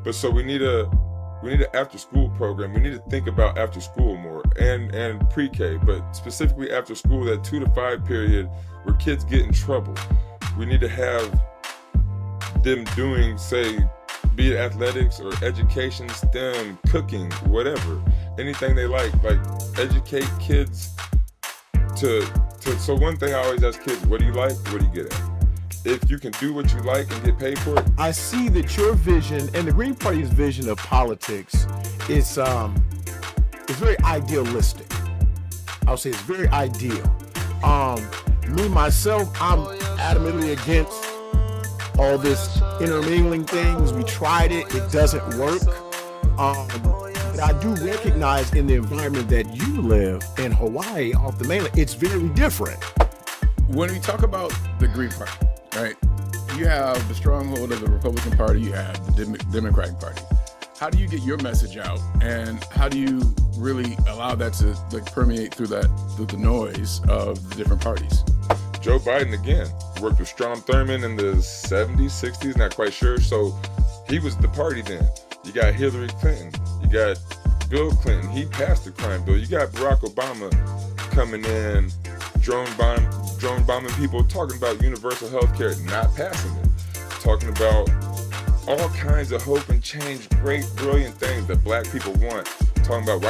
But so we need an after school program. We need to think about after school more and pre-K, but specifically after school, that 2 to 5 period where kids get in trouble. We need to have them doing, say, be it athletics or education, STEM, cooking, whatever, anything they like educate kids to so one thing I always ask kids, what do you like? What do you get at? If you can do what you like and get paid for it. I see that your vision and the Green Party's vision of politics is very idealistic. I'll say it's very ideal. Me myself, I'm adamantly against all this intermingling things. We tried it; it doesn't work. But I do recognize in the environment that you live in Hawaii, off the mainland, it's very different. When we talk about the Green Party, right? You have the stronghold of the Republican Party, you have the Democratic Party. How do you get your message out, and how do you really allow that to permeate through the noise of the different parties? Joe Biden again worked with Strom Thurmond in the 70s, 60s, not quite sure. So he was the party then. You got Hillary Clinton, you got Bill Clinton. He passed the crime bill. You got Barack Obama coming in, drone bombing people, talking about universal health care, not passing it, talking about all kinds of hope and change, great, brilliant things that black people want. Talking about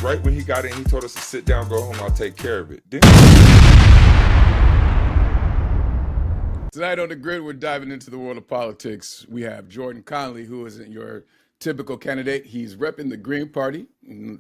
right when he got in, he told us to sit down, go home, I'll take care of it. Tonight on The Grid, we're diving into the world of politics. We have Jordan Conley, who isn't your typical candidate. He's repping the Green Party,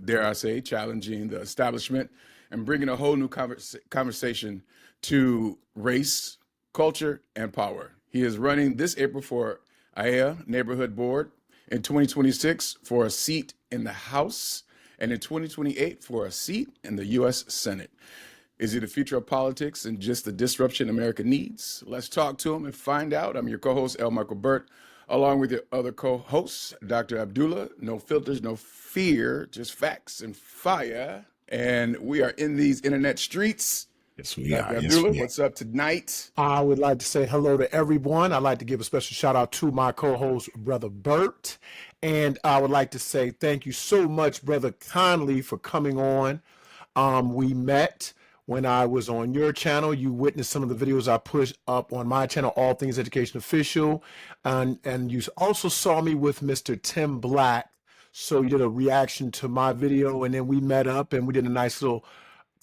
dare I say, challenging the establishment and bringing a whole new conversation to race, culture, and power. He is running this April for AEA Neighborhood Board, in 2026 for a seat in the House, and in 2028 for a seat in the U.S. Senate. Is he the future of politics and just the disruption America needs? Let's talk to him and find out. I'm your co-host, L. Michael Burt, along with your other co-hosts, Dr. Abdullah. No filters, no fear, just facts and fire. And we are in these internet streets. Yes, we Dr. are. Abdullah, what's up tonight? I would like to say hello to everyone. I'd like to give a special shout out to my co-host, Brother Burt. And I would like to say thank you so much, Brother Conley, for coming on. We met when I was on your channel. You witnessed some of the videos I pushed up on my channel, All Things Education Official. And you also saw me with Mr. Tim Black. So you did a reaction to my video, and then we met up and we did a nice little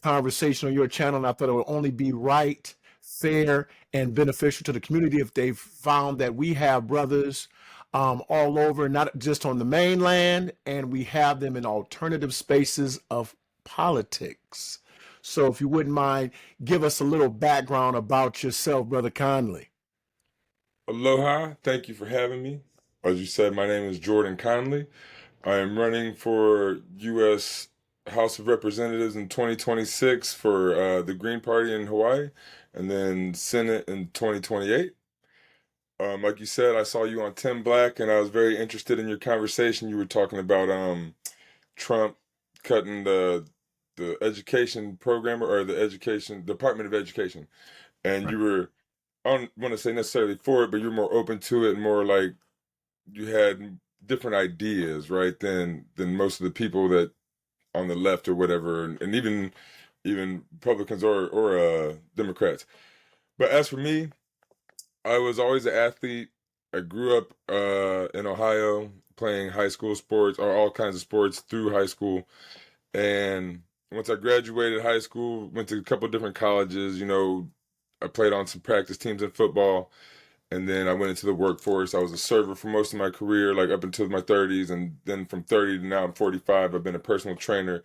conversation on your channel. And I thought it would only be right, fair, and beneficial to the community if they found that we have brothers all over, not just on the mainland, and we have them in alternative spaces of politics. So if you wouldn't mind, give us a little background about yourself, Brother Conley. Aloha, thank you for having me. As you said, my name is Jordan Conley. I am running for U.S. House of Representatives in 2026 for the Green Party in Hawaii, and then Senate in 2028. Like you said, I saw you on Tim Black, and I was very interested in your conversation. You were talking about Trump cutting the education program or the education Department of Education, and you were, I don't want to say necessarily for it, but you're more open to it, more like you had different ideas, right, than most of the people that on the left or whatever, and even Republicans or Democrats. But as for me, I was always an athlete. I grew up in Ohio playing high school sports or all kinds of sports through high school. And once I graduated high school, went to a couple different colleges, I played on some practice teams in football. And then I went into the workforce. I was a server for most of my career, like up until my 30s. And then from 30 to now I'm 45, I've been a personal trainer.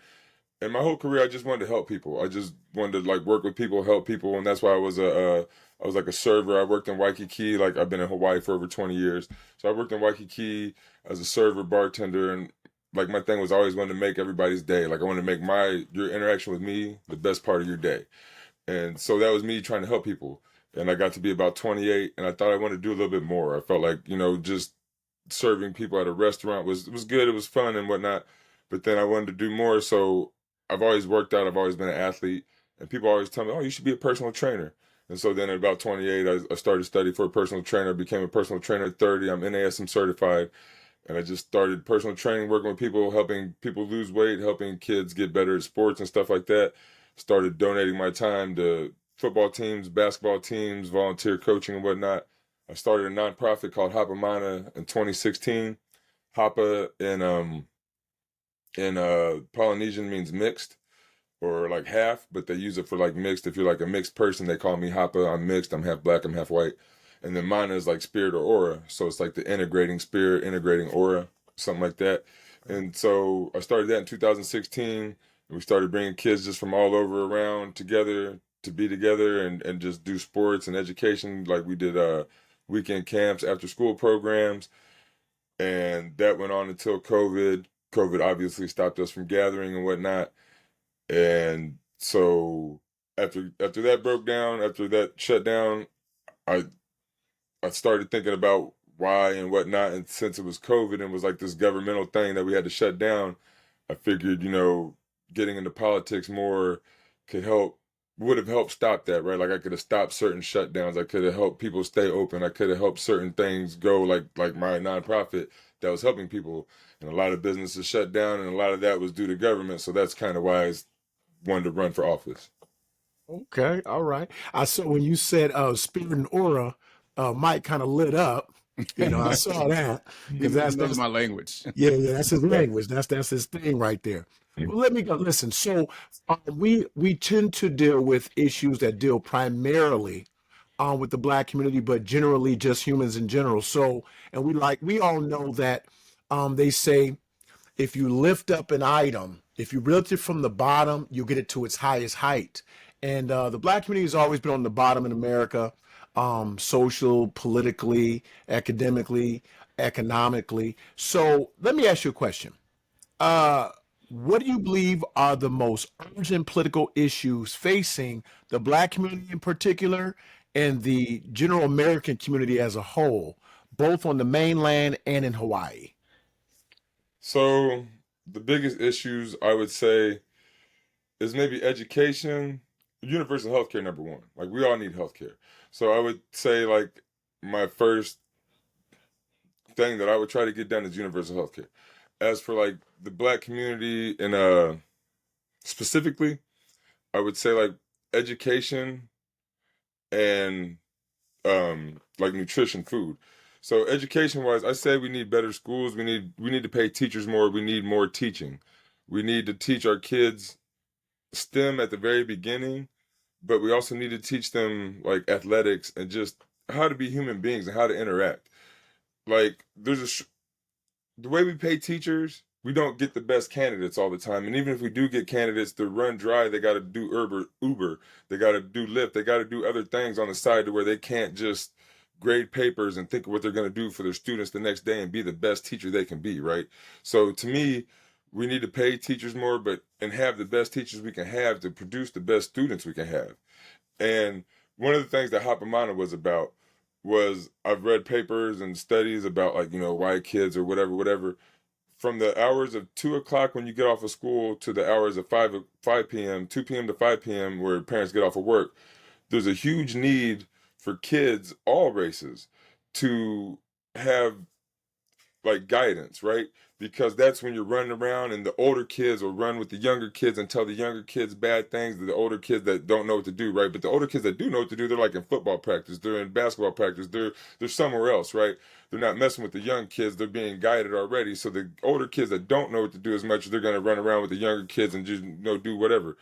And my whole career, I just wanted to help people. I just wanted to work with people, help people. And that's why I was like a server. I worked in Waikiki. Like I've been in Hawaii for over 20 years. So I worked in Waikiki as a server, bartender. And like my thing was always wanted to make everybody's day. Like I wanted to make your interaction with me the best part of your day. And so that was me trying to help people. And I got to be about 28, and I thought I wanted to do a little bit more. I felt like, just serving people at a restaurant was good. It was fun and whatnot. But then I wanted to do more. So I've always worked out. I've always been an athlete. And people always tell me, oh, you should be a personal trainer. And so then at about 28, I started studying for a personal trainer, became a personal trainer at 30. I'm NASM certified. and I just started personal training, working with people, helping people lose weight, helping kids get better at sports and stuff like that. Started donating my time to football teams, basketball teams, volunteer coaching and whatnot. I started a nonprofit called Hapa Mana in 2016. Hapa in Polynesian means mixed or like half, but they use it for like mixed. If you're like a mixed person, they call me Hapa. I'm mixed. I'm half black. I'm half white. And then Mana is like spirit or aura. So it's like the integrating spirit, integrating aura, something like that. And so I started that in 2016. And we started bringing kids just from all over around together to be together and just do sports and education. Like we did weekend camps, after school programs. And that went on until COVID. COVID obviously stopped us from gathering and whatnot. And so after that broke down, after that shut down, I I started thinking about why and whatnot. And since it was COVID and was like this governmental thing that we had to shut down, I figured, getting into politics more could help, would have helped stop that, right? Like I could have stopped certain shutdowns. I could have helped people stay open. I could have helped certain things go, like my nonprofit that was helping people. And a lot of businesses shut down, and a lot of that was due to government. So that's kind of why I wanted to run for office. Okay, all right. I saw when you said spirit and aura, Mike kind of lit up. I saw that He because that's knows that's my language. yeah, that's his language. That's his thing right there. Well, let me go. Listen. So we tend to deal with issues that deal primarily with the Black community, but generally just humans in general. So, and we all know that they say if you lift up an item, if you lift it from the bottom, you get it to its highest height. And the Black community has always been on the bottom in America, social, politically, academically, economically. So let me ask you a question. Uh, what do you believe are the most urgent political issues facing the Black community in particular and the general American community as a whole, both on the mainland and in Hawaii? So the biggest issues I would say is maybe education, universal healthcare number one. Like we all need healthcare. So I would say like my first thing that I would try to get done is universal healthcare. As for like the Black community and specifically, I would say like education and like nutrition, food. So education wise, I say we need better schools. We need to pay teachers more. We need more teaching. We need to teach our kids STEM at the very beginning, but we also need to teach them like athletics and just how to be human beings and how to interact. Like the way we pay teachers, we don't get the best candidates all the time. And even if we do get candidates to run dry, they got to do Uber, they got to do Lyft, they got to do other things on the side to where they can't just grade papers and think of what they're going to do for their students the next day and be the best teacher they can be, right? So to me, we need to pay teachers more, but and have the best teachers we can have to produce the best students we can have. And one of the things that Hapamana was about was I've read papers and studies about like, why kids or whatever, from the hours of 2 o'clock when you get off of school to the hours of 5 p.m., 2 p.m. to 5 p.m. where parents get off of work, there's a huge need for kids, all races, to have like guidance, right? Because that's when you're running around and the older kids will run with the younger kids and tell the younger kids bad things to the older kids that don't know what to do, right? But the older kids that do know what to do, they're like in football practice, they're in basketball practice, they're somewhere else, right? They're not messing with the young kids, they're being guided already. So the older kids that don't know what to do as much, they're gonna run around with the younger kids and just do whatever.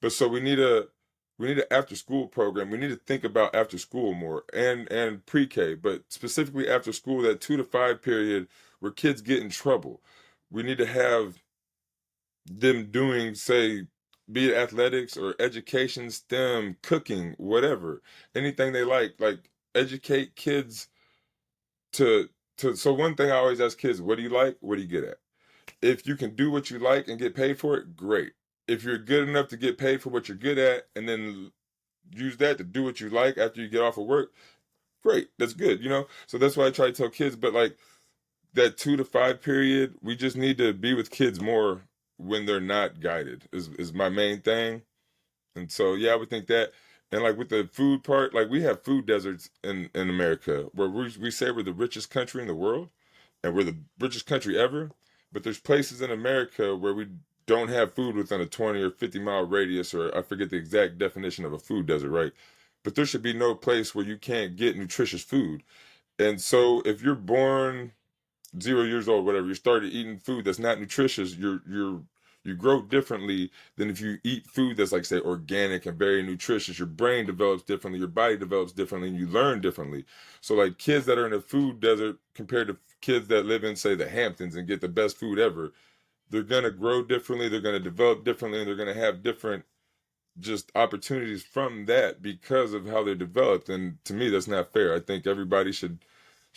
But so we need an after school program. We need to think about after school more and pre-K, but specifically after school, that 2 to 5 period where kids get in trouble. We need to have them doing, say, be it athletics or education, STEM, cooking, whatever, anything they like educate kids to. So one thing I always ask kids: what do you like? What are you good at? If you can do what you like and get paid for it, great. If you're good enough to get paid for what you're good at, and then use that to do what you like after you get off of work, great. That's good. So that's why I try to tell kids, but like that 2 to 5 period, we just need to be with kids more when they're not guided is my main thing. And so yeah, I would think that. And like with the food part, like we have food deserts in America where we say we're the richest country in the world. and we're the richest country ever. But there's places in America where we don't have food within a 20 or 50-mile radius, or I forget the exact definition of a food desert, right? But there should be no place where you can't get nutritious food. And so if you're born 0 years old, whatever, you started eating food that's not nutritious, you grow differently than if you eat food that's, like, say, organic and very nutritious. Your brain develops differently, your body develops differently, and you learn differently. So, like, kids that are in a food desert compared to kids that live in, say, the Hamptons and get the best food ever, they're gonna grow differently, they're gonna develop differently, and they're gonna have different just opportunities from that because of how they're developed. And to me, that's not fair. I think everybody should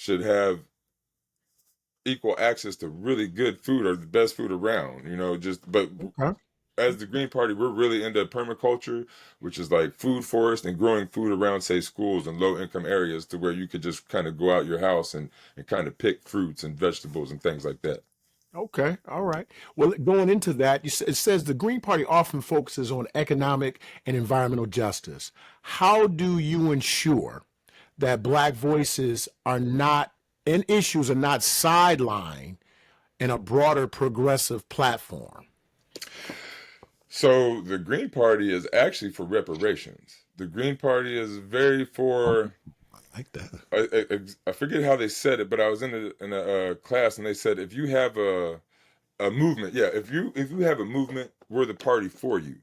have equal access to really good food or the best food around, just but Okay. as the Green Party, we're really into permaculture, which is like food forest and growing food around, say, schools and low income areas to where you could just kind of go out your house and kind of pick fruits and vegetables and things like that. Okay, all right. Well, going into that, it says the Green Party often focuses on economic and environmental justice. How do you ensure that Black voices are not, and issues are not sidelined in a broader progressive platform? So the Green Party is actually for reparations. The Green Party is very for. I like that. I forget how they said it, but I was in a class and they said if you have a movement, yeah, if you have a movement, we're the party for you.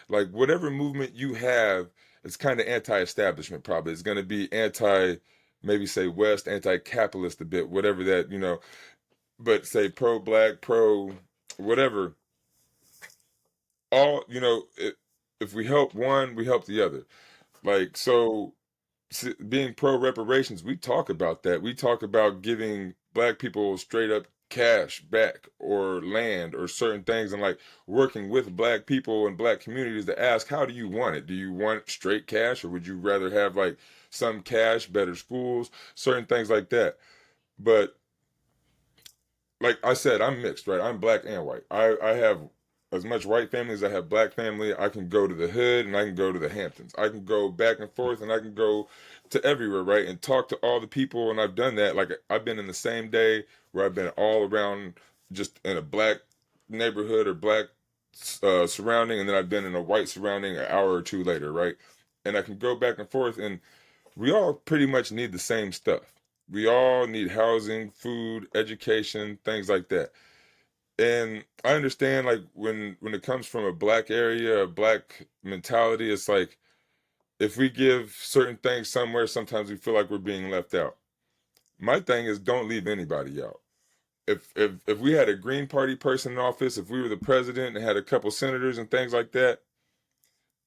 Like whatever movement you have, it's kind of anti-establishment. Probably it's going to be anti, maybe say West, anti-capitalist a bit, whatever that but say pro-black, pro whatever. All if we help one, we help the other. Like so, being pro reparations, we talk about that. We talk about giving Black people straight up cash back or land or certain things, and like working with Black people and Black communities to ask, how do you want it? Do you want straight cash, or would you rather have like some cash, better schools, certain things like that? But like I said, I'm mixed, right? I'm Black and white. I have as much white family as I have Black family. I can go to the hood and I can go to the Hamptons. I can go back and forth and I can go to everywhere, right? And talk to all the people. And I've done that. Like I've been in the same day where I've been all around just in a Black neighborhood or Black surrounding, and then I've been in a white surrounding an hour or two later, right? And I can go back and forth, and we all pretty much need the same stuff. We all need housing, food, education, things like that. And I understand, like, when it comes from a Black area, a Black mentality, it's like if we give certain things somewhere, sometimes we feel like we're being left out. My thing is, don't leave anybody out. If we had a Green Party person in office, if we were the president and had a couple senators and things like that,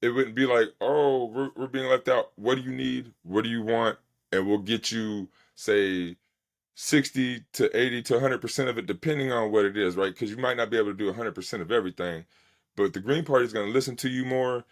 it wouldn't be like, oh, we're being left out. What do you need? What do you want? And we'll get you, say, 60 to 80 to 100% of it, depending on what it is, right? Because you might not be able to do 100% of everything, but the Green Party is going to listen to you more.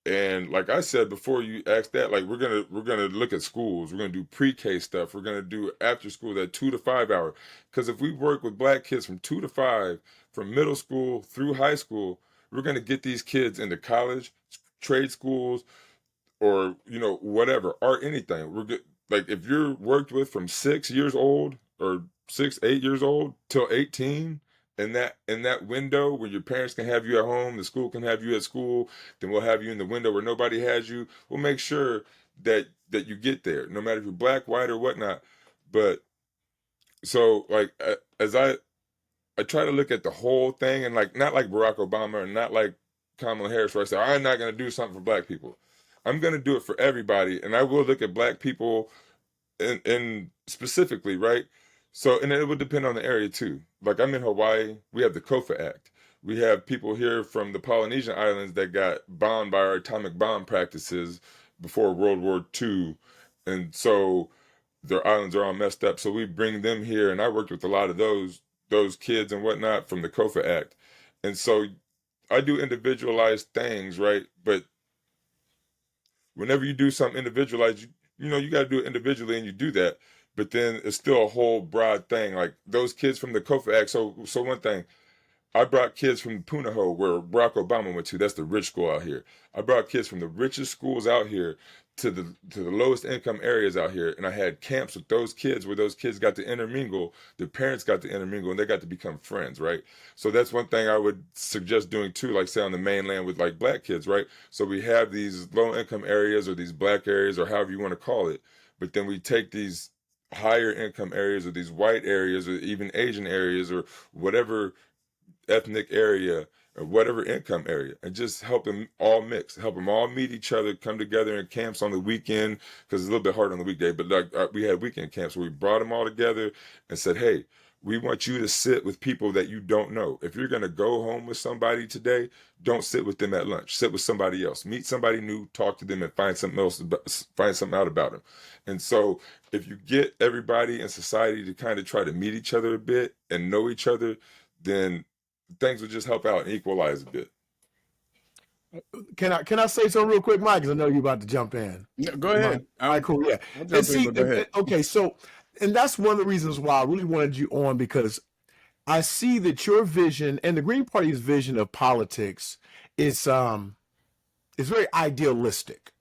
And like I said before, you asked that, like we're gonna look at schools. We're gonna do pre-K stuff. We're gonna do after school, that 2 to 5 hour. Because if we work with Black kids from 2 to 5, from middle school through high school, we're gonna get these kids into college, trade schools, or whatever, or anything. We're good. Like if you're worked with from 6 years old or 6, 8 years old till 18, in that window where your parents can have you at home, the school can have you at school, then we'll have you in the window where nobody has you. We'll make sure that you get there, no matter if you're Black, white, or whatnot. But so like as I try to look at the whole thing, and like not like Barack Obama and not like Kamala Harris, where I say I'm not going to do something for Black people. I'm going to do it for everybody, and I will look at Black people in specifically, right? So, and it would depend on the area too. Like I'm in Hawaii, we have the COFA Act. We have people here from the Polynesian islands that got bombed by our atomic bomb practices before World War II, and so their islands are all messed up. So we bring them here, and I worked with a lot of those kids and whatnot from the COFA Act, and so I do individualized things, right? But whenever you do something individualized, you got to do it individually, and you do that. But then it's still a whole broad thing. Like those kids from the COFA Act. So one thing, I brought kids from Punahou, where Barack Obama went to. That's the rich school out here. I brought kids from the richest schools out here to the lowest income areas out here, and I had camps with those kids where those kids got to intermingle, their parents got to intermingle, and they got to become friends, right? So that's one thing I would suggest doing too, like say on the mainland with like black kids, right? So we have these low income areas or these black areas or however you want to call it, but then we take these higher income areas or these white areas or even Asian areas or whatever ethnic area or whatever income area, and just help them all mix, help them all meet each other, come together in camps on the weekend, because it's a little bit hard on the weekday, but like we had weekend camps where we brought them all together and said, hey, we want you to sit with people that you don't know. If you're going to go home with somebody today, don't sit with them at lunch. Sit with somebody else. Meet somebody new, talk to them, and find something else, find something out about them. And so if you get everybody in society to kind of try to meet each other a bit and know each other, then things will just help out and equalize a bit. Can I say something real quick, Mike? Because I know you're about to jump in. No, go ahead. All right, cool. Yeah. I'll And jump in, see, but go ahead. okay, so, and that's one of the reasons why I really wanted you on, because I see that your vision and the Green Party's vision of politics is very idealistic.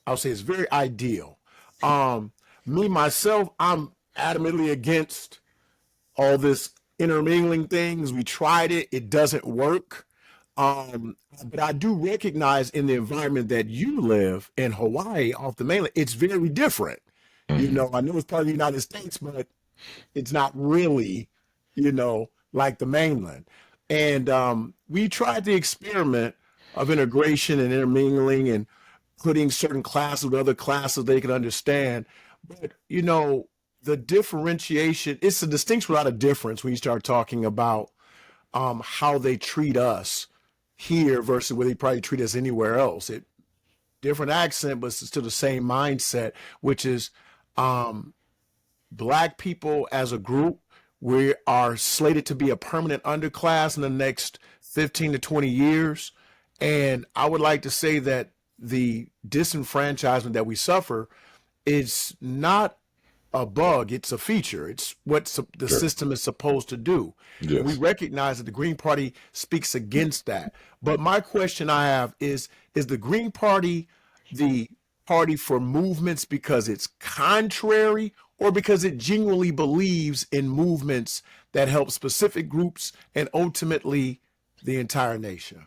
I'll say it's very ideal. Me myself, I'm adamantly against all this intermingling things. We tried it; it doesn't work. But I do recognize in the environment that you live in Hawaii, off the mainland, it's very different. You know, I know it's part of the United States, but it's not really, like the mainland. And we tried the experiment of integration and intermingling and putting certain classes with other classes they could understand. But, the differentiation, it's a distinction without a difference when you start talking about how they treat us here versus where they probably treat us anywhere else. Different accent, but it's still the same mindset, which is Black people as a group, we are slated to be a permanent underclass in the next 15 to 20 years. And I would like to say that the disenfranchisement that we suffer is not a bug, it's a feature. It's what the system is supposed to do. Yes. And we recognize that the Green Party speaks against that. But my question I have is the Green Party the party for movements because it's contrary, or because it genuinely believes in movements that help specific groups and ultimately the entire nation?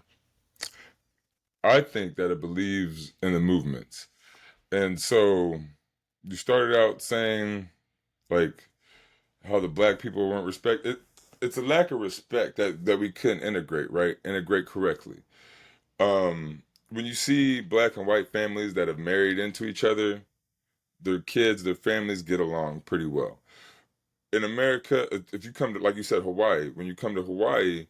I think that it believes in the movements. And so you started out saying like how the black people weren't respected. It's a lack of respect that we couldn't integrate, right? Integrate correctly. When you see black and white families that have married into each other, their kids, their families get along pretty well. In America, if you come to, like you said, Hawaii, when you come to Hawaii,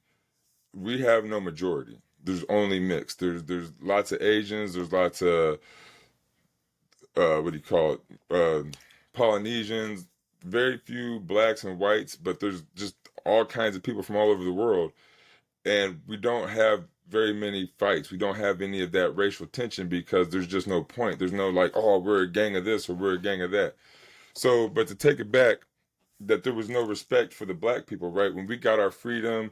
we have no majority. There's only mixed. There's lots of Asians. There's lots of what do you call it? Polynesians. Very few blacks and whites, but there's just all kinds of people from all over the world, and we don't have very many fights. We don't have any of that racial tension because there's just no point. There's no like, oh, we're a gang of this or we're a gang of that. So, but to take it back, that there was no respect for the black people, right? When we got our freedom,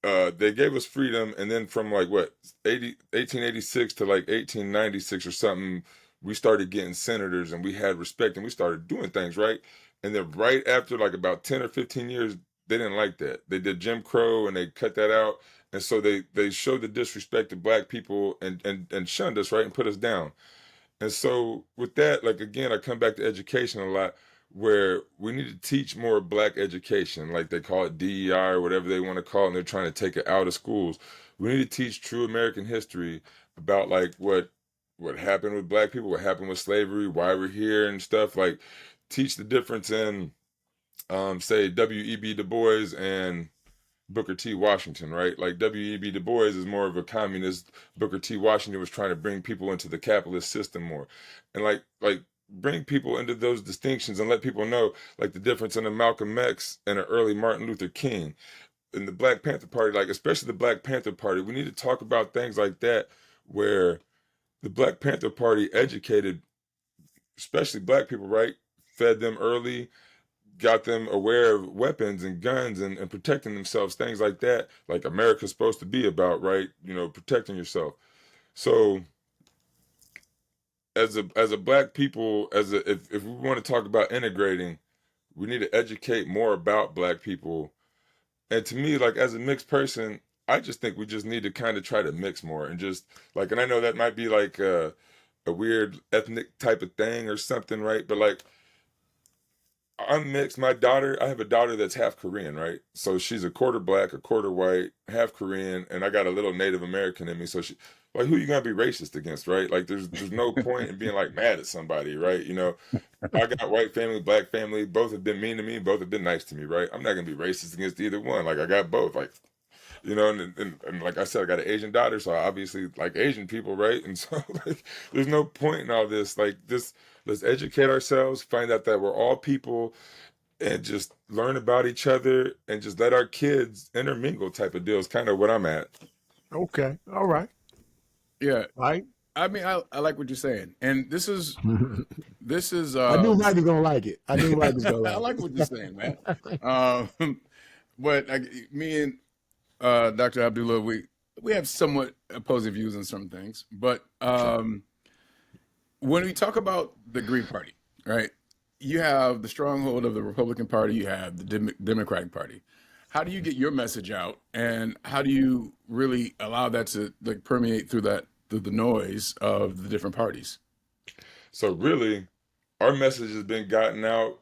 they gave us freedom, and then from like what 1886 to like 1896 or something, we started getting senators and we had respect and we started doing things, right? And then right after like about 10 or 15 years, they didn't like that. They did Jim Crow and they cut that out. And so they showed the disrespect to black people and shunned us, right? And put us down. And so with that, like again, I come back to education a lot, where we need to teach more black education, like they call it DEI or whatever they want to call it, and they're trying to take it out of schools. We need to teach true American history about like what happened with black people, what happened with slavery, why we're here and stuff. Like teach the difference in say W.E.B. Du Bois and Booker T. Washington, right? Like W.E.B. Du Bois is more of a communist. Booker T. Washington was trying to bring people into the capitalist system more. And like bring people into those distinctions and let people know like the difference in a Malcolm X and an early Martin Luther King. In the Black Panther Party, like especially the Black Panther Party, we need to talk about things like that, where the Black Panther Party educated, especially black people, right? Fed them early, got them aware of weapons and guns and protecting themselves, things like that, like America's supposed to be about, right? You know, protecting yourself. So as a black people, if we want to talk about integrating, we need to educate more about black people. And to me, like as a mixed person, I just think we just need to kind of try to mix more and just like, and I know that might be like a weird ethnic type of thing or something, right? But like I'm mixed. I have a daughter that's half Korean, right? So she's a quarter black, a quarter white, half Korean, and I got a little Native American in me. So she, like, who you gonna be racist against, right? Like, there's no point in being like mad at somebody, right? You know, I got white family, black family, both have been mean to me, both have been nice to me, right? I'm not gonna be racist against either one. Like, I got both, like, you know, and like I said, I got an Asian daughter, so I obviously like Asian people, right? And so like, there's no point in all this. Like, this, let's educate ourselves, find out that we're all people and just learn about each other and just let our kids intermingle type of deal is kind of what I'm at. Okay. All right. Yeah. Right. I mean, I like what you're saying, and this is I knew Mike was gonna like it. I knew Mike was gonna I like like what you're saying, man. it. But me and Dr. Abdullah, we have somewhat opposing views on some things, but when we talk about the Green Party, right? You have the stronghold of the Republican Party, you have the Democratic Party. How do you get your message out, and how do you really allow that to like permeate through the noise of the different parties? So really, our message has been gotten out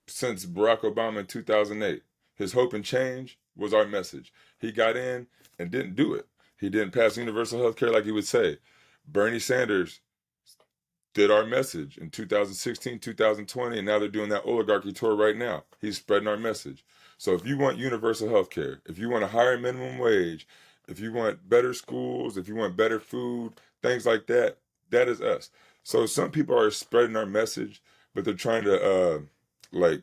since Barack Obama in 2008. His hope and change was our message. He got in and didn't do it. He didn't pass universal health care like he would say. Bernie Sanders did our message in 2016, 2020, and now they're doing that oligarchy tour right now. He's spreading our message. So if you want universal health care, if you want a higher minimum wage, if you want better schools, if you want better food, things like that, that is us. So some people are spreading our message, but they're trying to like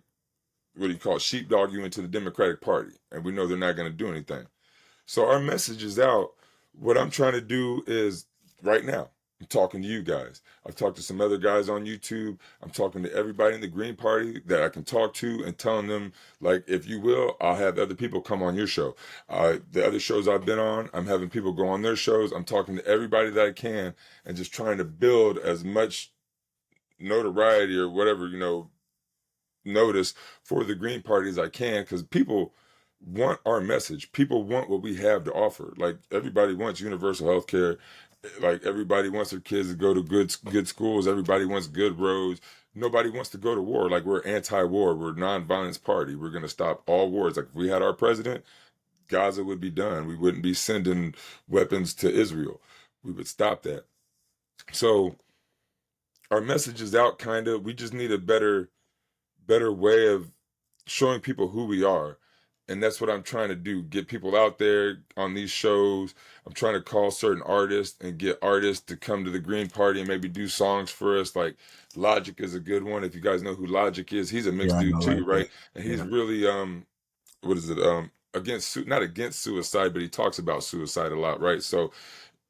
what do you call it, sheepdog you into the Democratic Party, and we know they're not going to do anything. So our message is out. What I'm trying to do is right now, I'm talking to you guys. I've talked to some other guys on YouTube. I'm talking to everybody in the Green Party that I can talk to and telling them, like, if you will, I'll have other people come on your show. The other shows I've been on, I'm having people go on their shows. I'm talking to everybody that I can and just trying to build as much notoriety or whatever, you know, notice for the Green Party as I can, because people want our message. People want what we have to offer. Like everybody wants universal health care. Like everybody wants their kids to go to good schools. Everybody wants good roads. Nobody wants to go to war. Like we're anti-war. We're a non-violence party. We're going to stop all wars. Like if we had our president, Gaza would be done. We wouldn't be sending weapons to Israel. We would stop that. So our message is out kind of. We just need a better way of showing people who we are. And that's what I'm trying to do. Get people out there on these shows. I'm trying to call certain artists and get artists to come to the Green Party and maybe do songs for us. Like Logic is a good one. If you guys know who Logic is, he's a Yeah, mixed I dude know too, like right? that. And he's Yeah. really what is it? Against, not against suicide, but he talks about suicide a lot, right? So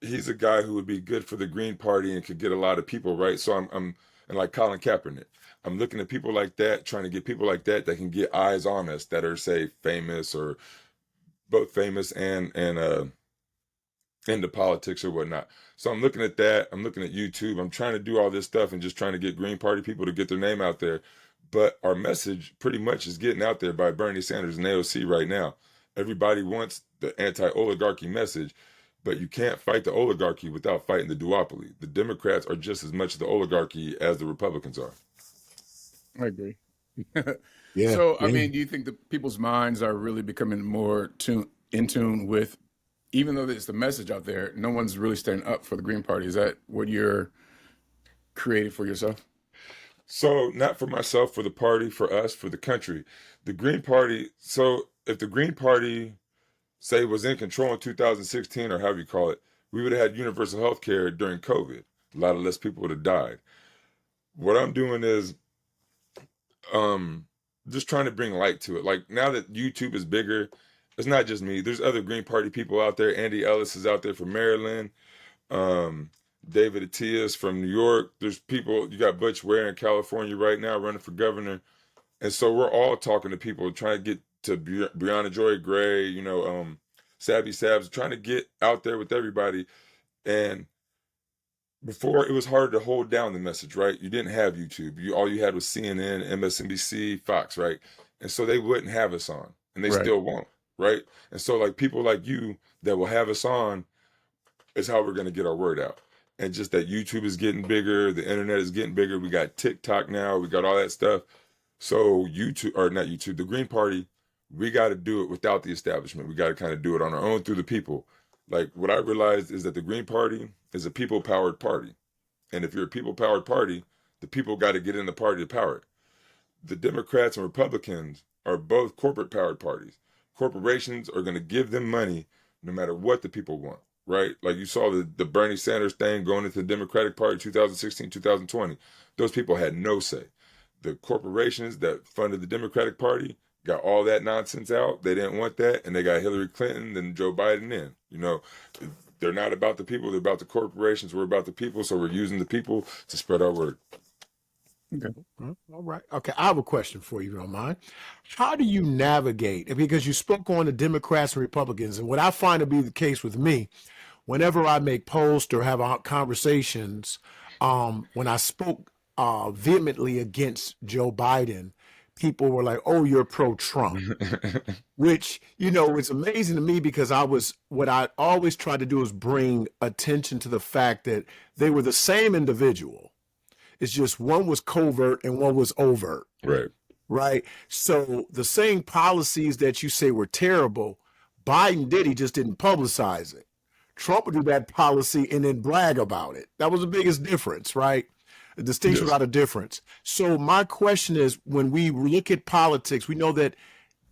he's a guy who would be good for the Green Party and could get a lot of people, right? So I'm and like Colin Kaepernick, I'm looking at people like that, trying to get people like that that can get eyes on us that are say famous or both famous and into politics or whatnot. So I'm looking at that. I'm looking at YouTube. I'm trying to do all this stuff and just trying to get Green Party people to get their name out there. But our message pretty much is getting out there by Bernie Sanders and AOC right now. Everybody wants the anti-oligarchy message, but you can't fight the oligarchy without fighting the duopoly. The Democrats are just as much the oligarchy as the Republicans are. I agree. Yeah. So, I Yeah. mean, do you think that people's minds are really becoming more in tune with, even though there's the message out there, no one's really standing up for the Green Party? Is that what you're creating for yourself? So, not for myself, for the party, for us, for the country. The Green Party, so if the Green Party, say, was in control in 2016 or however you call it, we would have had universal health care during COVID. A lot of less people would have died. What I'm doing is um just trying to bring light to it. Like now that YouTube is bigger, it's not just me. There's other Green Party people out there. Andy Ellis is out there from Maryland. Um, David Atias from New York. There's people, you got Butch Ware in California right now running for governor. And so we're all talking to people, trying to get to Breonna Joy Gray, you know, Sabby Sabs, trying to get out there with everybody. And before it was hard to hold down the message, right? You didn't have YouTube. All you had was CNN, MSNBC, Fox, right? And so they wouldn't have us on, and they Right. still won't, right? And so like people like you that will have us on is how we're going to get our word out. And just that YouTube is getting bigger, the internet is getting bigger. We got TikTok now, we got all that stuff. So YouTube, or not YouTube, the Green Party, we got to do it without the establishment. We got to kind of do it on our own through the people. Like what I realized is that the Green Party is a people-powered party, and if you're a people-powered party, the people got to get in the party to power it. The Democrats and Republicans are both corporate-powered parties. Corporations are going to give them money no matter what the people want, right? Like you saw the Bernie Sanders thing going into the Democratic Party 2016, 2020. Those people had no say. The corporations that funded the Democratic Party got all that nonsense out. They didn't want that, and they got Hillary Clinton and Joe Biden in. You know, they're not about the people, they're about the corporations. We're about the people, so we're using the people to spread our word. Okay. All right. Okay. I have a question for you, if you don't mind. How do you navigate? Because you spoke on the Democrats and Republicans, and what I find to be the case with me, whenever I make posts or have conversations, when I spoke vehemently against Joe Biden, people were like, "Oh, you're pro-Trump," which it's amazing to me because what I always try to do is bring attention to the fact that they were the same individual. It's just one was covert and one was overt, Right. right? So the same policies that you say were terrible, Biden did, he just didn't publicize it. Trump would do that policy and then brag about it. That was the biggest difference, right? A distinction Yes. without a difference. So my question is, when we look at politics, we know that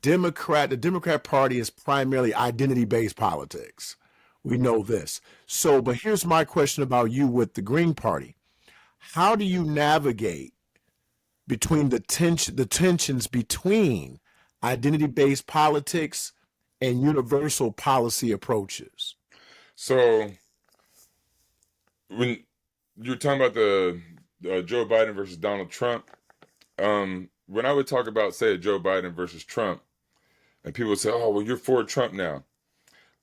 the Democrat Party is primarily identity-based politics. We know this. So, but here's my question about you with the Green Party. How do you navigate between the tensions between identity-based politics and universal policy approaches? So when you're talking about the Joe Biden versus Donald Trump, when I would talk about, say, Joe Biden versus Trump, and people would say, "Oh, well, you're for Trump now."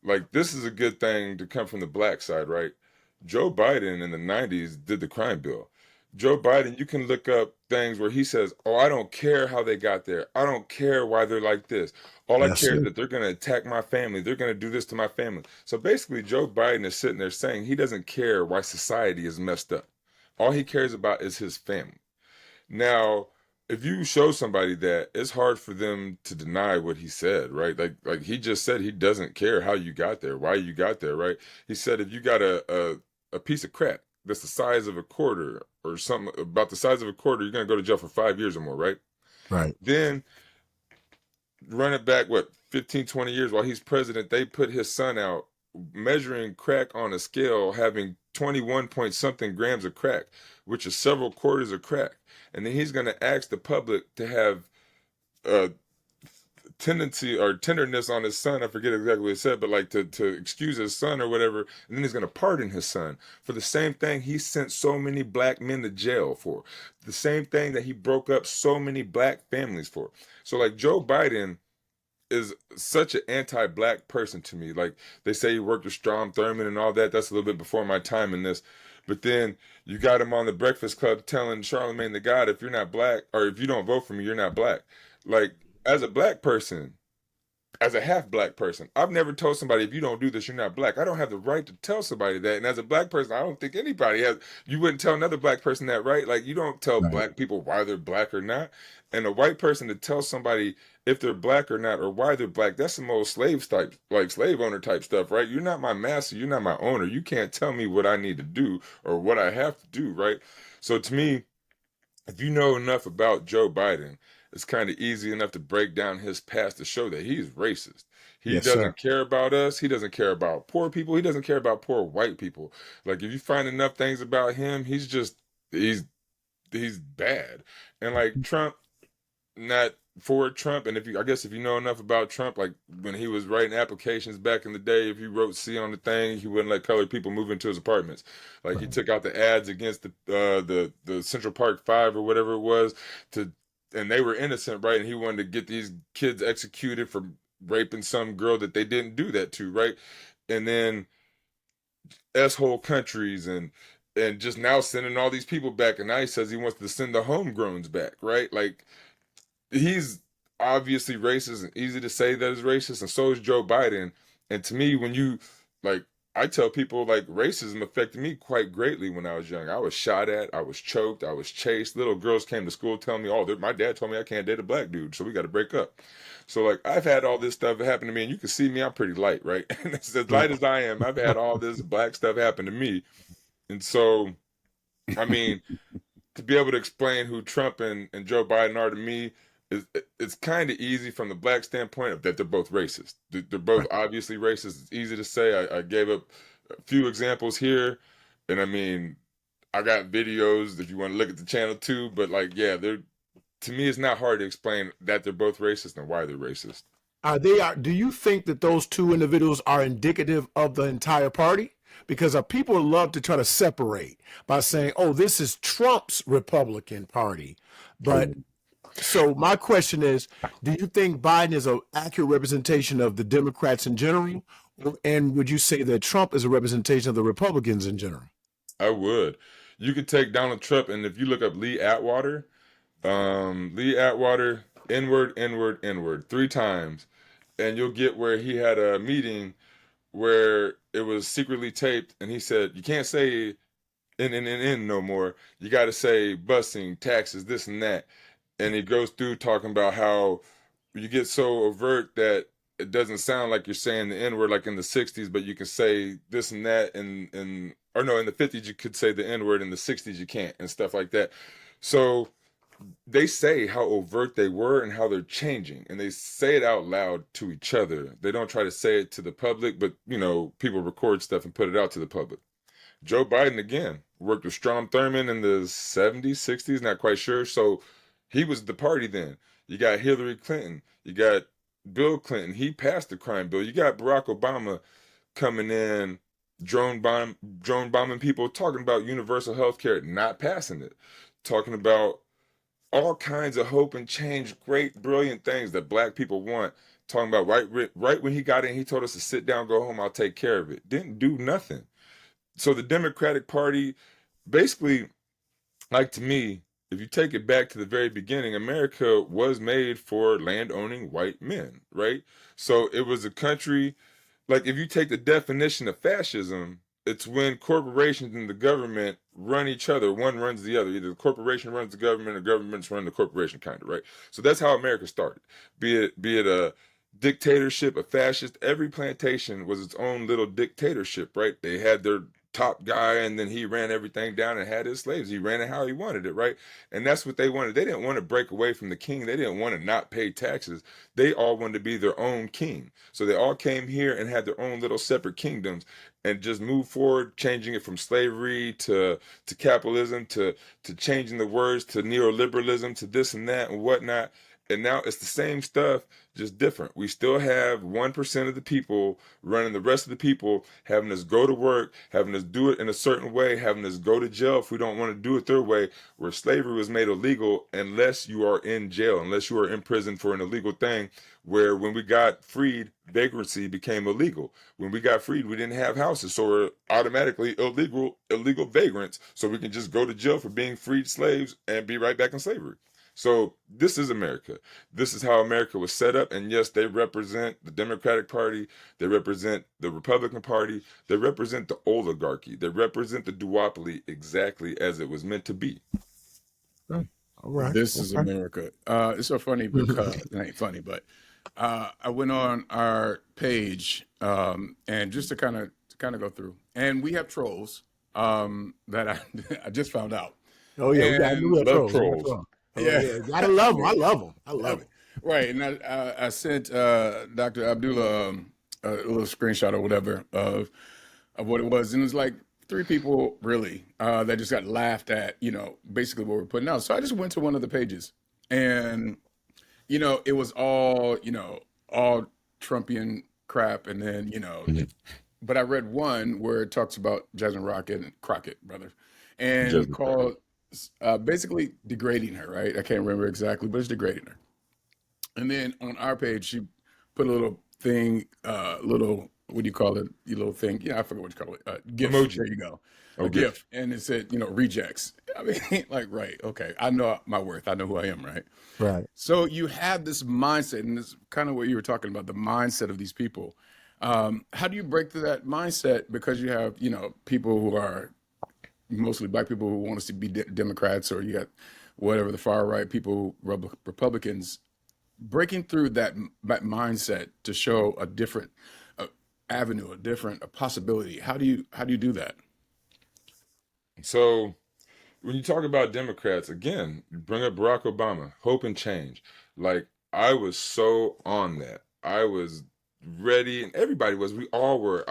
Like this is a good thing to come from the black side, right? Joe Biden in the 90s did the crime bill. Joe Biden, you can look up things where he says, "Oh, I don't care how they got there. I don't care why they're like this. All I Yes, care is sir. that they're going to attack my family. They're going to do this to my family." So basically, Joe Biden is sitting there saying he doesn't care why society is messed up. All he cares about is his family. Now, if you show somebody that, it's hard for them to deny what he said, right? Like he just said he doesn't care how you got there, why you got there, right? He said if you got a piece of crack that's the size of a quarter or something about the size of a quarter, you're gonna go to jail for 5 years or more, right? Right. Then run it back, what, 15, 20 years while he's president, they put his son out measuring crack on a scale, having 21 point something grams of crack, which is several quarters of crack. And then he's going to ask the public to have a tendency or tenderness on his son. I forget exactly what he said, but like to excuse his son or whatever. And then he's going to pardon his son for the same thing he sent so many black men to jail for, the same thing that he broke up so many black families for. So like Joe Biden is such an anti-black person to me. Like they say he worked with Strom Thurmond and all that. That's a little bit before my time in this. But then you got him on the Breakfast Club telling Charlemagne the God, if you're not black or if you don't vote for me, you're not black. Like as a black person, as a half black person, I've never told somebody if you don't do this, you're not black. I don't have the right to tell somebody that. And as a black person, I don't think anybody has. You wouldn't tell another black person that, right? Like you don't tell Right. black people why they're black or not. And a white person to tell somebody if they're black or not or why they're black, that's some old slave type, like slave owner type stuff, right? You're not my master, you're not my owner. You can't tell me what I need to do or what I have to do, right? So to me, if you know enough about Joe Biden, it's kind of easy enough to break down his past to show that he's racist. He Yes, sir. doesn't care about us. He doesn't care about poor people. He doesn't care about poor white people. Like if you find enough things about him, he's bad. And like Trump, not for Trump. And if you, I guess, if you know enough about Trump, like when he was writing applications back in the day, if he wrote C on the thing, he wouldn't let colored people move into his apartments. Like he Right. took out the ads against the Central Park Five or whatever it was to, and they were innocent, right? And he wanted to get these kids executed for raping some girl that they didn't do that to, right? And then S-hole countries and and just now sending all these people back, and now he says he wants to send the homegrowns back, right? Like, he's obviously racist and easy to say that is racist, and so is Joe Biden. And to me, when you like, I tell people like racism affected me quite greatly when I was young. I was shot at, I was choked, I was chased. Little girls came to school telling me, "Oh, my dad told me I can't date a black dude, so we got to break up." So like, I've had all this stuff happen to me, and you can see me, I'm pretty light, right? And as light as I am, I've had all this black stuff happen to me, and so I mean, to be able to explain who Trump and Joe Biden are to me, it's kind of easy from the black standpoint of that they're both racist. They're both obviously racist. It's easy to say. I gave up a few examples here, and I mean, I got videos if you want to look at the channel too. But like, yeah, they're to me, it's not hard to explain that they're both racist and why they're racist. Do you think that those two individuals are indicative of the entire party? Because people love to try to separate by saying, "Oh, this is Trump's Republican Party," but so my question is, do you think Biden is an accurate representation of the Democrats in general? And would you say that Trump is a representation of the Republicans in general? I would. You could take Donald Trump, and if you look up Lee Atwater, Lee Atwater, inward, inward, inward, 3 times, and you'll get where he had a meeting where it was secretly taped, and he said, "You can't say in no more. You got to say busing, taxes, this and that." And he goes through talking about how you get so overt that it doesn't sound like you're saying the N word like in the 60s, but you can say this and that, and or no, in the 50s you could say the N word, in the 60s you can't, and stuff like that. So they say how overt they were and how they're changing, and they say it out loud to each other. They don't try to say it to the public, but people record stuff and put it out to the public. Joe Biden again worked with Strom Thurmond in the 70s, 60s, not quite sure. So he was the party then. You got Hillary Clinton, you got Bill Clinton. He passed the crime bill. You got Barack Obama coming in, drone bombing people, talking about universal health care, not passing it, talking about all kinds of hope and change, great, brilliant things that black people want. Talking about right when he got in, he told us to sit down, go home, I'll take care of it. Didn't do nothing. So the Democratic Party, basically, like to me, if you take it back to the very beginning, America was made for land-owning white men, right? So it was a country, like if you take the definition of fascism, it's when corporations and the government run each other. One runs the other. Either the corporation runs the government or governments run the corporation, kind of, right? So that's how America started. Be it a dictatorship, a fascist, every plantation was its own little dictatorship, right? They had their top guy, and then he ran everything down and had his slaves. He ran it how he wanted it, right? And that's what they wanted. They didn't want to break away from the king. They didn't want to not pay taxes. They all wanted to be their own king. So they all came here and had their own little separate kingdoms and just moved forward, changing it from slavery to capitalism to changing the words to neoliberalism to this and that and whatnot. And now it's the same stuff, just different. We still have 1% of the people running the rest of the people, having us go to work, having us do it in a certain way, having us go to jail if we don't want to do it their way, where slavery was made illegal unless you are in jail, unless you are in prison for an illegal thing, where when we got freed, vagrancy became illegal. When we got freed, we didn't have houses, so we're automatically illegal vagrants, so we can just go to jail for being freed slaves and be right back in slavery. So this is America. This is how America was set up. And yes, they represent the Democratic Party. They represent the Republican Party. They represent the oligarchy. They represent the duopoly exactly as it was meant to be. All right. This is America. It's so funny because it ain't funny, but I went on our page and just to kind of go through, and we have trolls that I just found out. Oh yeah, we got And love trolls. Oh, yeah, gotta love them. I love them. I love it. Right, and I sent Dr. Abdullah a little screenshot or whatever of what it was, and it was like 3 people really that just got laughed at, basically what we're putting out. So I just went to one of the pages, and it was all all Trumpian crap, and then but I read one where it talks about Jasmine Crockett, brother, and Jasmine called basically degrading her, right? I can't remember exactly, but it's degrading her. And then on our page, she put a little thing, little what do you call it? Your little thing. Yeah, I forget what you call it. GIF. Emoji. There you go. Oh, A GIF. GIF. And it said, rejects. I mean, like, right. Okay. I know my worth. I know who I am, right? Right. So you have this mindset, and this kind of what you were talking about, the mindset of these people. How do you break through that mindset? Because you have, people who are mostly black people who want us to be Democrats, or you got whatever the far right people, Republicans, breaking through that mindset to show a different avenue, a possibility. How do you do that? So when you talk about Democrats, again, you bring up Barack Obama, hope and change. Like, I was so on that. I was ready, and everybody was. We all were.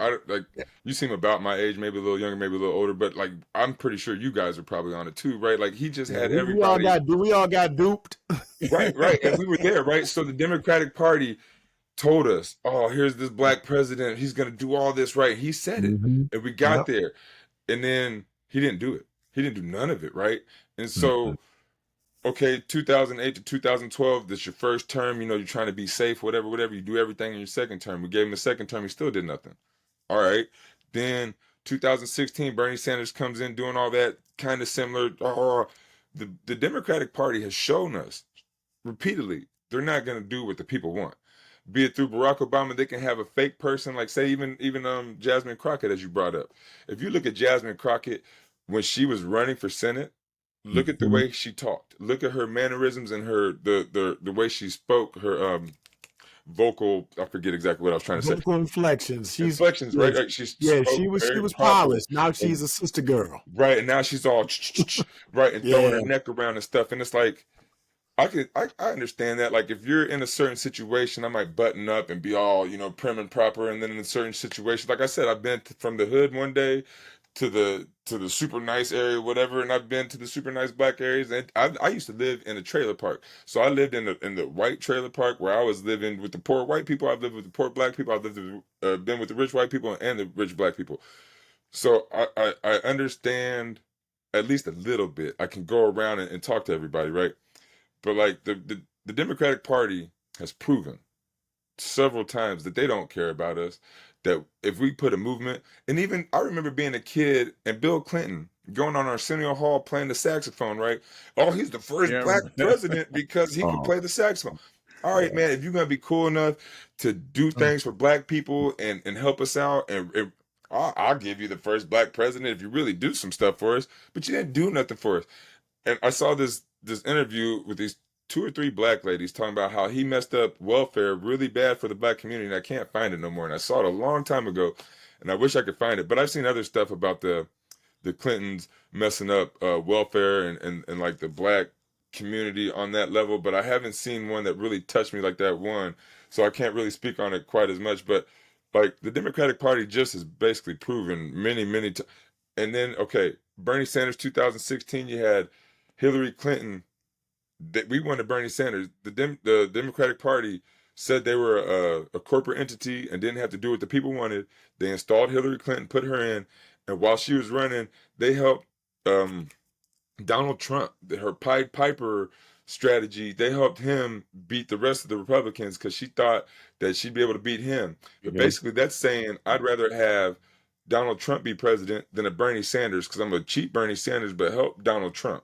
You seem about my age, maybe a little younger, maybe a little older, but like, I'm pretty sure you guys are probably on it too, right? Like, he just Yeah, had we all everybody. got duped. Right, right. And we were there, right? So the Democratic Party told us, oh, here's this black president. He's going to do all this right. He said it. Mm-hmm. And we got Yep. there. And then he didn't do it. He didn't do none of it, right? And Mm-hmm. so, okay, 2008 to 2012, that's your first term. You're trying to be safe, whatever, whatever. You do everything in your second term. We gave him a second term. He still did nothing. All right. Then 2016, Bernie Sanders comes in doing all that kind of similar. Oh, the Democratic Party has shown us repeatedly they're not going to do what the people want. Be it through Barack Obama, they can have a fake person, like say even Jasmine Crockett, as you brought up. If you look at Jasmine Crockett when she was running for Senate, look at the Mm-hmm. way she talked. Look at her mannerisms and her the way she spoke. Her vocal, I forget exactly what I was trying to say. Vocal inflections. Inflections, Yeah, right? Like, she yeah, spoke she very was powerfully. polished. Now And she's a sister girl. right, and now she's all right and throwing Yeah. her neck around and stuff. And it's like, I understand that. Like, if you're in a certain situation, I might button up and be all, prim and proper. And then in a certain situation, like I said, I've been from the hood one day to the super nice area, whatever, and I've been to the super nice black areas. And I used to live in a trailer park, so I lived in the white trailer park where I was living with the poor white people. I've lived with the poor black people. I've been with the rich white people and the rich black people. So I understand at least a little bit. I can go around and talk to everybody, right? But like the Democratic Party has proven several times that they don't care about us. That if we put a movement, and even I remember being a kid and Bill Clinton going on Arsenio Hall playing the saxophone, right? Oh, he's the first Yeah, I black remember that. president because he could Oh, play the saxophone. All right, yeah. man, if you're gonna be cool enough to do things for black people and help us out, and I'll give you the first black president if you really do some stuff for us. But you didn't do nothing for us. And I saw this interview with these two or three black ladies talking about how he messed up welfare really bad for the black community, and I can't find it no more. And I saw it a long time ago, and I wish I could find it. But I've seen other stuff about the Clintons messing up welfare and like the black community on that level, but I haven't seen one that really touched me like that one. So I can't really speak on it quite as much. But like the Democratic Party just has basically proven many times. And then okay, Bernie Sanders 2016, you had Hillary Clinton. We wanted Bernie Sanders. The Democratic Party said they were a corporate entity and didn't have to do what the people wanted. They installed Hillary Clinton, put her in, and while she was running, they helped um, Donald Trump, her Pied Piper strategy. They helped him beat the rest of the Republicans because she thought that she'd be able to beat him. But Yeah. basically, that's saying I'd rather have Donald Trump be president than a Bernie Sanders because I'm going to cheat Bernie Sanders but help Donald Trump.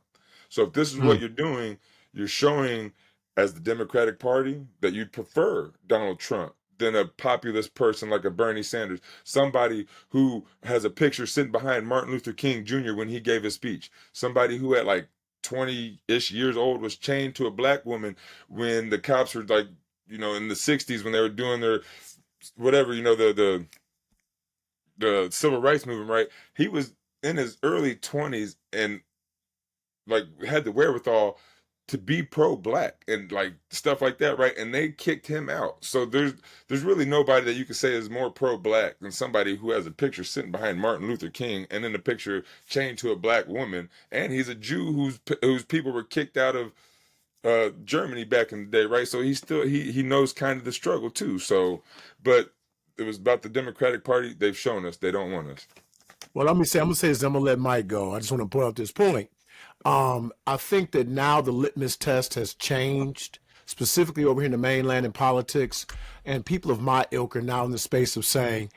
So if this is what Mm. you're doing, you're showing as the Democratic Party that you'd prefer Donald Trump than a populist person like a Bernie Sanders, somebody who has a picture sitting behind Martin Luther King Jr. when he gave his speech, somebody who at like 20-ish years old was chained to a black woman when the cops were like, in the 60s when they were doing their whatever, the civil rights movement, right? He was in his early 20s and like had the wherewithal to be pro-black and like stuff like that, right? And they kicked him out. So there's really nobody that you could say is more pro-black than somebody who has a picture sitting behind Martin Luther King and in the picture chained to a black woman, and he's a Jew whose people were kicked out of Germany back in the day, right? So he knows kind of the struggle too. So, but it was about the Democratic Party. They've shown us they don't want us. Well, I'm gonna say this. I'm gonna let Mike go. I just want to point out this point. I think that now the litmus test has changed. specifically over here in the mainland in politics, and people of my ilk are now in the space of saying,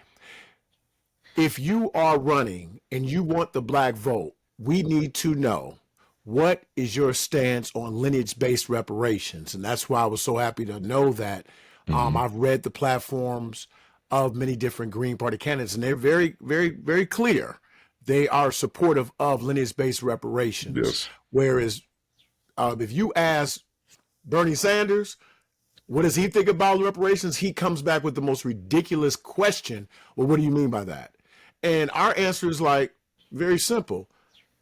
if you are running and you want the black vote, we need to know what is your stance on lineage-based reparations. And that's why I was so happy to know that. I've read the platforms of many different Green Party candidates, and they're very, very, very clear. They are supportive of lineage-based reparations. Yes. Whereas if you ask Bernie Sanders, what does he think about reparations? He comes back with the most ridiculous question. Well, what do you mean by that? And our answer is like very simple.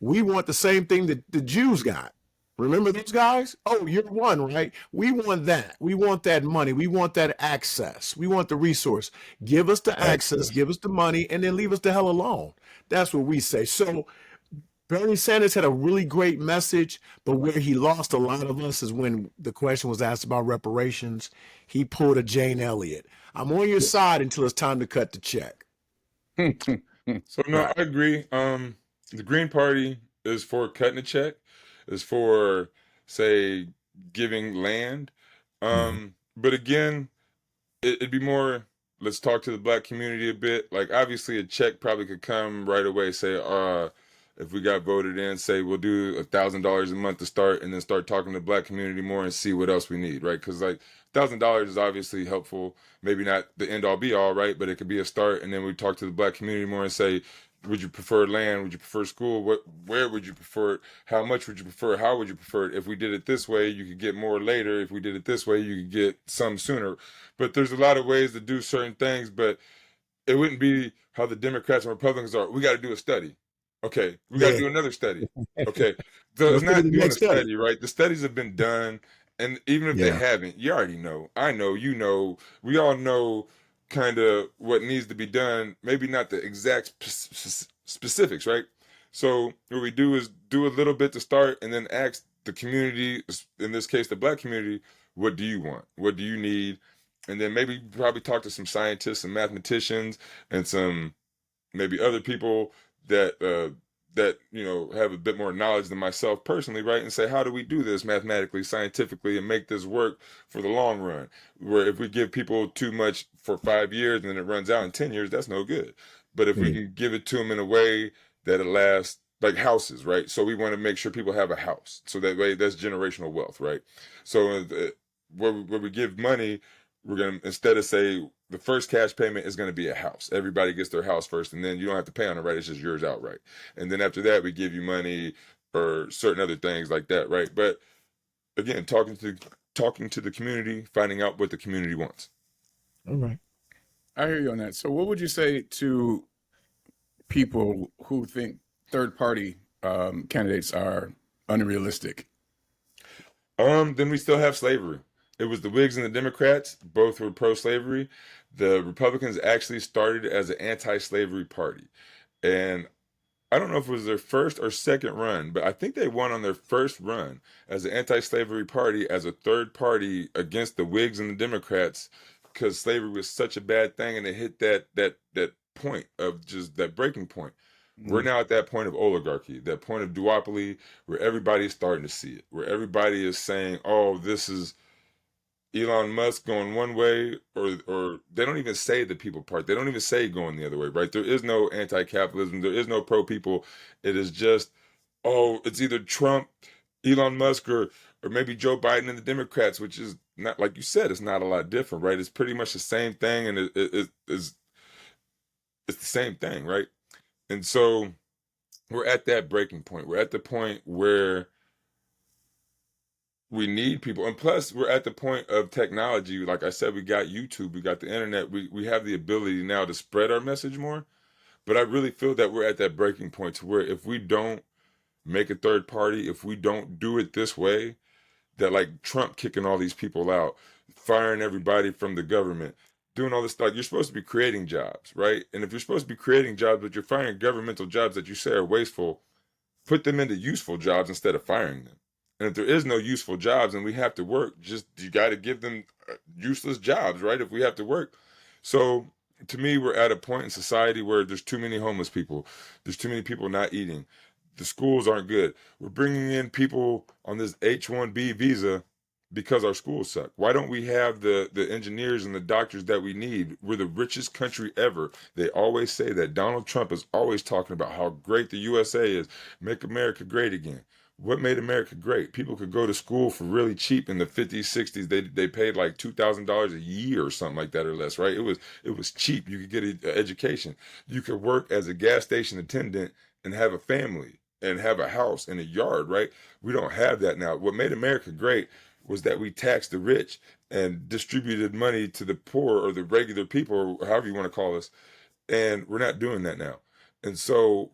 We want the same thing that the Jews got. Remember those guys? Oh, you're one, right? We want that. We want that money. We want that access. We want the resource. Give us the access, give us the money, and then leave us the hell alone. That's what we say. So Bernie Sanders had a really great message, but where he lost a lot of us is when the question was asked about reparations. He pulled a Jane Elliott. I'm on your side until it's time to cut the check. So no, Right. I agree. The Green Party is for cutting a check, is for, say, giving land. But again, it'd be more, let's talk to the black community a bit. Like obviously a check probably could come right away, say, if we got voted in, say we'll do $1,000 a month to start, and then start talking to the black community more and see what else we need, right? Because like $1,000 is obviously helpful, maybe not the end all be all, right? But it could be a start, and then we talk to the black community more and say, would you prefer land? Would you prefer school? Where would you prefer it? How much would you prefer it? How would you prefer it? If we did it this way, you could get more later. If we did it this way, you could get some sooner. But there's a lot of ways to do certain things, but it wouldn't be how the Democrats and Republicans are. We got to do a study. Okay, we got to do another study. Okay, so it's Let's go to not the doing a next study. study, right? The studies have been done, and even if they haven't, you already know. I know, you know, we all know kind of what needs to be done. Maybe not the exact specifics, right? So what we do is do a little bit to start, and then ask the community, in this case, the black community, what do you want? What do you need? And then maybe probably talk to some scientists and mathematicians and some maybe other people that you know have a bit more knowledge than myself personally, right? And say, how do we do this mathematically, scientifically, and make this work for the long run? Where if we give people too much for 5 years and then it runs out in 10 years, that's no good. But if we can give it to them in a way that it lasts, like houses, right? So we want to make sure people have a house, so that way that's generational wealth, right? So where we give money, we're gonna, instead of say the first cash payment is gonna be a house. Everybody gets their house first, and then you don't have to pay on it, right? It's just yours outright. And then after that, we give you money or certain other things like that, right? But again, talking to the community, finding out what the community wants. All right. I hear you on that. So what would you say to people who think third party candidates are unrealistic? Then we still have slavery. It was the Whigs and the Democrats, both were pro-slavery. The Republicans actually started as an anti-slavery party. And I don't know if it was their first or second run, but I think they won on their first run as an anti-slavery party, as a third party against the Whigs and the Democrats, because slavery was such a bad thing, and it hit that point of just that breaking point. We're now at that point of oligarchy, that point of duopoly, where everybody's starting to see it, where everybody is saying, "Oh, this is Elon Musk going one way," or they don't even say the people part. They don't even say going the other way, right? There is no anti-capitalism. There is no pro-people. It is just, oh, it's either Trump, Elon Musk, or maybe Joe Biden and the Democrats, which is not, like you said, it's not a lot different, right? It's pretty much the same thing, and it's the same thing, right? And so we're at that breaking point. We're at the point where we need people, and plus we're at the point of technology. Like I said, we got YouTube, we got the internet, we have the ability now to spread our message more. But I really feel that we're at that breaking point to where if we don't make a third party, if we don't do it this way, that like Trump kicking all these people out, firing everybody from the government, doing all this stuff, you're supposed to be creating jobs, right? And if you're supposed to be creating jobs, but you're firing governmental jobs that you say are wasteful, put them into useful jobs instead of firing them. And if there is no useful jobs and we have to work, just you got to give them useless jobs, right? If we have to work. So to me, we're at a point in society where there's too many homeless people. There's too many people not eating. The schools aren't good. We're bringing in people on this H-1B visa Because our schools suck. Why don't we have the engineers and the doctors that we need? We're the richest country ever. They always say that. Donald Trump is always talking about how great the USA is. Make America great again. What made America great? People could go to school for really cheap in the 50s, 60s. They paid like $2,000 a year or something like that or less, right? It was cheap. You could get an education. You could work as a gas station attendant and have a family and have a house and a yard, right? We don't have that now. What made America great was that we taxed the rich and distributed money to the poor or the regular people, or however you want to call us. And we're not doing that now. And so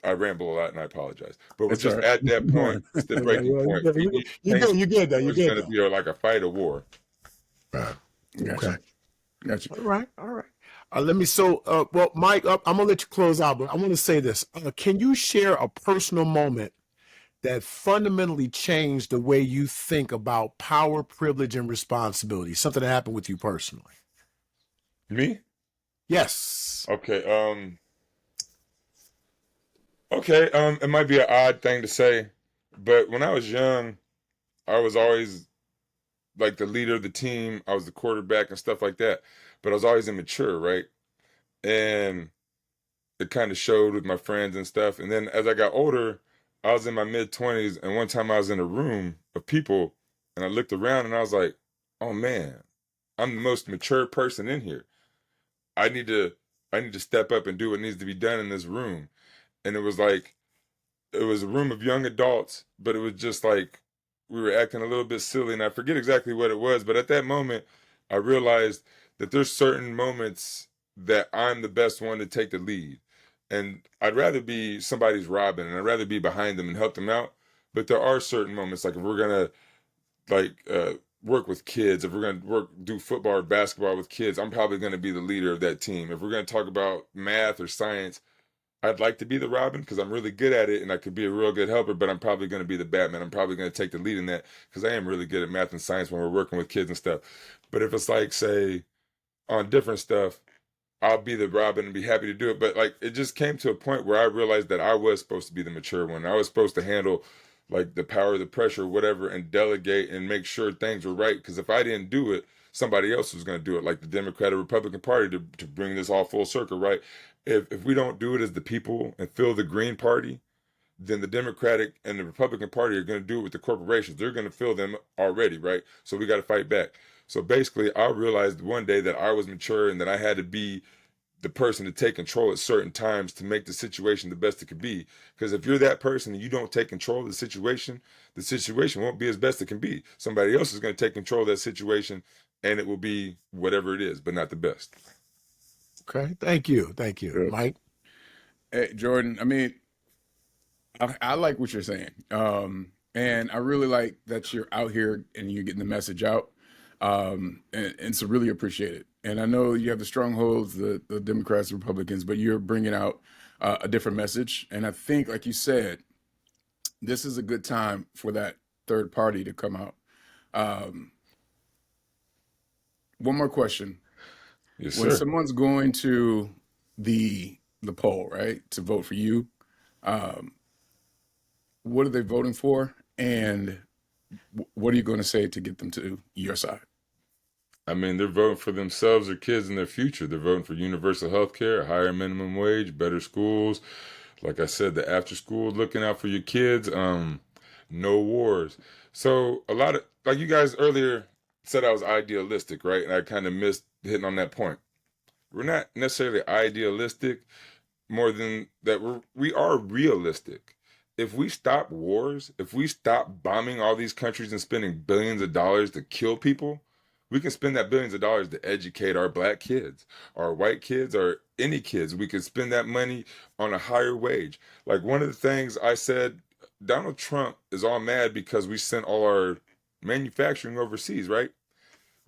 I ramble a lot and I apologize, but we're That's all just right. at that Come point. on. It's the Okay, breaking well, point. We need to you change. good. You good though. You It's good going to though. be like a fight, a war. Right. Gotcha. Okay. Gotcha. All right. All right. Let me. Well, Mike, I'm gonna let you close out, but I want to say this. Can you share a personal moment that fundamentally changed the way you think about power, privilege, and responsibility? Something that happened with you personally. Me? Yes. Okay. Okay. It might be an odd thing to say, but when I was young, I was always like the leader of the team. I was the quarterback and stuff like that, but I was always immature, right? And it kind of showed with my friends and stuff. And then as I got older, I was in my mid 20s, and one time I was in a room of people, and I looked around and I was like, "Oh man, I'm the most mature person in here. I need to I need to step up and do what needs to be done in this room." And it was a room of young adults, but it was just like we were acting a little bit silly, and I forget exactly what it was, but at that moment, I realized that there's certain moments that I'm the best one to take the lead. And I'd rather be somebody's Robin, and I'd rather be behind them and help them out. But there are certain moments, like if we're gonna like work with kids, if we're gonna do football or basketball with kids, I'm probably gonna be the leader of that team. If we're gonna talk about math or science, I'd like to be the Robin because I'm really good at it and I could be a real good helper, but I'm probably going to be the Batman. I'm probably going to take the lead in that because I am really good at math and science when we're working with kids and stuff. But if it's like, say, on different stuff, I'll be the Robin and be happy to do it. But like, it just came to a point where I realized that I was supposed to be the mature one. I was supposed to handle like the power, the pressure, whatever, and delegate and make sure things were right. Because if I didn't do it, somebody else was going to do it, like the Democrat or Republican Party, to bring this all full circle, right? If we don't do it as the people and fill the Green Party, then the Democratic and the Republican Party are going to do it with the corporations. They're going to fill them already, right? So we got to fight back. So basically, I realized one day that I was mature and that I had to be the person to take control at certain times to make the situation the best it could be. Because if you're that person and you don't take control of the situation won't be as best it can be. Somebody else is going to take control of that situation and it will be whatever it is, but not the best. Okay. Thank you. Thank you, Good. Mike. Hey, Jordan, I mean, I like what you're saying. And I really like that you're out here and you're getting the message out. And so really appreciate it. And I know you have the strongholds, the Democrats, the Republicans, but you're bringing out a different message. And I think, like you said, this is a good time for that third party to come out. One more question. Yes, When sir. someone's going to the poll, right, to vote for you, um, what are they voting for? And what are you going to say to get them to your side? I mean, they're voting for themselves, their kids, and their future. They're voting for universal health care, a higher minimum wage, better schools. Like I said, the after school, looking out for your kids. No wars. So a lot of like you guys earlier said I was idealistic, right? And I kind of missed hitting on that point. We're not necessarily idealistic more than that we are realistic. If we stop wars, if we stop bombing all these countries and spending billions of dollars to kill people, we can spend that billions of dollars to educate our black kids, our white kids, or any kids. We can spend that money on a higher wage. Like one of the things I said, Donald Trump is all mad because we sent all our manufacturing overseas, right?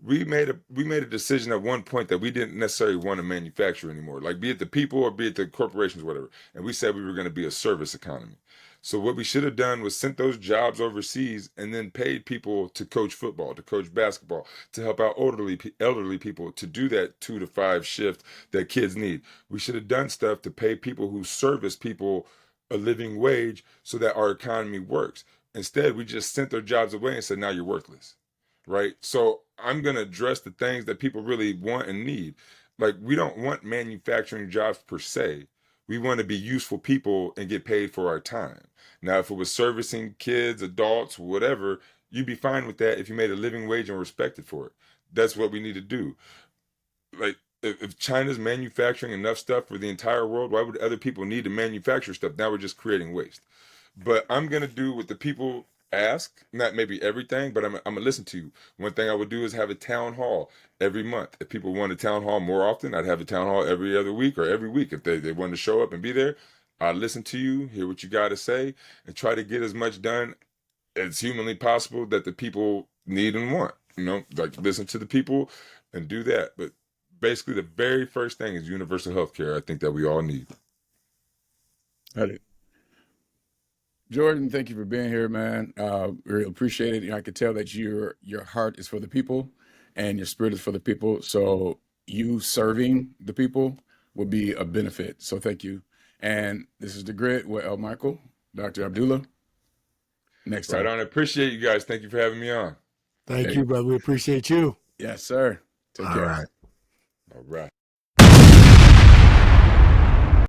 We made a decision at one point that we didn't necessarily want to manufacture anymore, like be it the people or be it the corporations, whatever. And we said we were going to be a service economy. So what we should have done was sent those jobs overseas and then paid people to coach football, to coach basketball, to help out elderly people to do that 2 to 5 shift that kids need. We should have done stuff to pay people who service people a living wage so that our economy works. Instead, we just sent their jobs away and said, now you're worthless, right? So I'm going to address the things that people really want and need. Like, we don't want manufacturing jobs per se. We want to be useful people and get paid for our time. Now, if it was servicing kids, adults, whatever, you'd be fine with that if you made a living wage and respected for it. That's what we need to do. Like, if China's manufacturing enough stuff for the entire world, why would other people need to manufacture stuff? Now we're just creating waste. But I'm gonna do what the people ask, not maybe everything, but I'm gonna listen to you. One thing I would do is have a town hall every month. If people want a town hall more often, I'd have a town hall every other week or every week. If they want to show up and be there, I'd listen to you, hear what you got to say, and try to get as much done as humanly possible that the people need and want. You know, like, listen to the people and do that. But basically, the very first thing is universal health care. I think that we all need. Got it. Jordan, thank you for being here, man. Really appreciate it. You know, I could tell that your heart is for the people and your spirit is for the people. So you serving the people will be a benefit. So thank you. And this is The Grid with El Michael, Dr. Abdullah. Next time. Right on. I appreciate you guys. Thank you for having me on. Thank you, brother. We appreciate you. Yes, sir. Take All care. right. All right.